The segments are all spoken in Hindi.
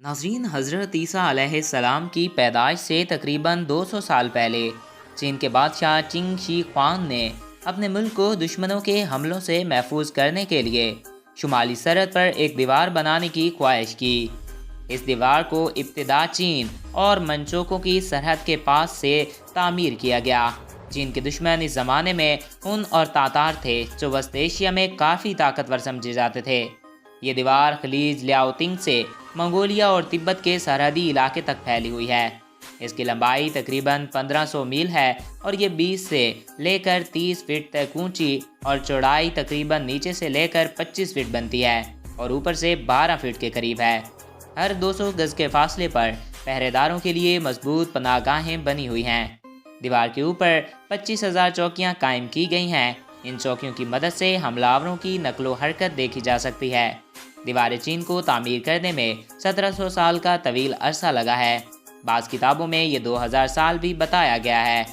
नाज़रीन, हज़रत ईसा अलैहिस्सलाम की पैदाइश से तकरीबन 200 साल पहले चीन के बादशाह चिंग शी ख्वांग ने अपने मुल्क को दुश्मनों के हमलों से महफूज करने के लिए शुमाली सरहद पर एक दीवार बनाने की ख्वाहिश की। इस दीवार को इब्तिदा चीन और मंचोकों की सरहद के पास से तामीर किया गया। चीन के दुश्मन इस ज़माने में हुन और तातार थे, जो वस्त एशिया में काफ़ी ताकतवर समझे जाते थे। ये दीवार खलीज लियाओतिंग से मंगोलिया और तिब्बत के सरहदी इलाके तक फैली हुई है। इसकी लंबाई तकरीबन 1500 मील है और ये 20 से लेकर 30 फीट तक ऊंची और चौड़ाई तकरीबन नीचे से लेकर 25 फीट बनती है और ऊपर से 12 फीट के करीब है। हर 200 गज के फासले पर पहरेदारों के लिए मजबूत पनाहगाहें बनी हुई हैं। दीवार के ऊपर 25,000 चौकियां कायम की गई हैं। इन चौकियों की मदद से हमलावरों की नकलो हरकत देखी जा सकती है। दीवार चीन को तामीर करने में 1700 साल का तवील अरसा लगा है। बाज़ किताबों में ये 2000 साल भी बताया गया है।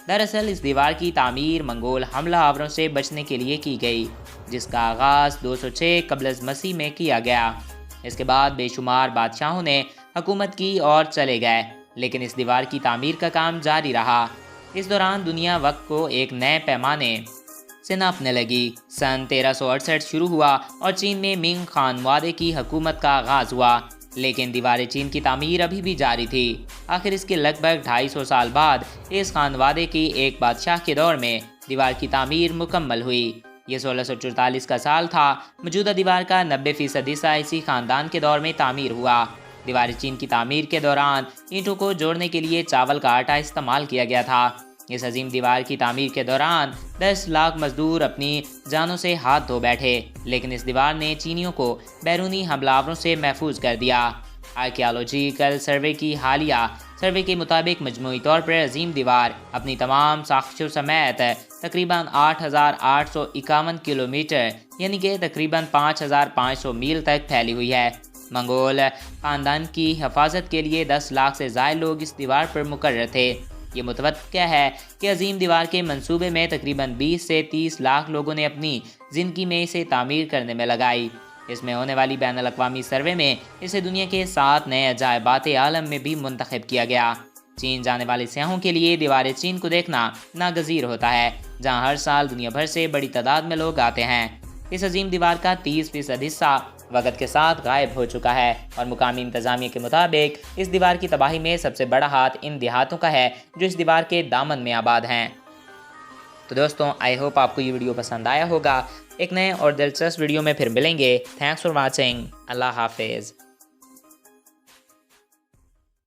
दरअसल इस दीवार की तामीर मंगोल हमला आवरों से बचने के लिए की गई, जिसका आगाज़ 206 कबल मसीह में किया गया। इसके बाद बेशुमार बादशाहों ने हुकूमत की और चले गए, लेकिन इस दीवार की तामीर का काम जारी रहा। इस दौरान दुनिया वक्त को एक नए पैमाने से नापने लगी। सन 1368 शुरू हुआ और चीन में मिंग खानवादे की हुकूमत का आगाज़ हुआ, लेकिन दीवार चीन की तामीर अभी भी जारी थी। आखिर इसके लगभग 250 साल बाद इस खानवादे की एक बादशाह के दौर में दीवार की तामीर मुकम्मल हुई। ये 1644 का साल था। मौजूदा दीवार का 90% हिस्सा इसी खानदान के दौर में तामीर हुआ। दीवार चीन की तामीर के दौरान ईंटों को जोड़ने के लिए चावल का आटा इस्तेमाल किया गया था। इस अजीम दीवार की तामीर के दौरान 10 लाख मजदूर अपनी जानों से हाथ धो बैठे, लेकिन इस दीवार ने चीनियों को बैरूनी हमलावरों से महफूज कर दिया। आर्कियोलॉजिकल सर्वे की हालिया सर्वे के मुताबिक मजमूई तौर पर अजीम दीवार अपनी तमाम साख्तों समेत तकरीबन 8,851 किलोमीटर यानी कि तकरीबन 5,500 मील तक फैली हुई है। मंगोल खानदान की हिफाजत के लिए 10 लाख से ज़ायद लोग इस दीवार पर मुकर्रर थे। ये मुतवक्किया है कि अजीम दीवार के मंसूबे में तकरीबन 20 से 30 लाख लोगों ने अपनी ज़िंदगी में इसे तामीर करने में लगाई। इसमें होने वाली बैनुल अक़वामी सर्वे में इसे दुनिया के 7 नए अजायबात आलम में भी मुंतखब किया गया। चीन जाने वाले सयाहों के लिए दीवार चीन को देखना नागज़ीर होता है, जहाँ हर साल दुनिया भर से बड़ी तादाद में लोग आते हैं। इस अजीम दीवार का 30% हिस्सा वक़्त के साथ गायब हो चुका है और मुकामी इंतज़ामिया के मुताबिक इस दीवार की तबाही में सबसे बड़ा हाथ इन देहातों का है जो इस दीवार के दामन में आबाद हैं। तो दोस्तों, आई होप आपको ये वीडियो पसंद आया होगा। एक नए और दिलचस्प वीडियो में फिर मिलेंगे। Thanks for watching. अल्लाह हाफिज़।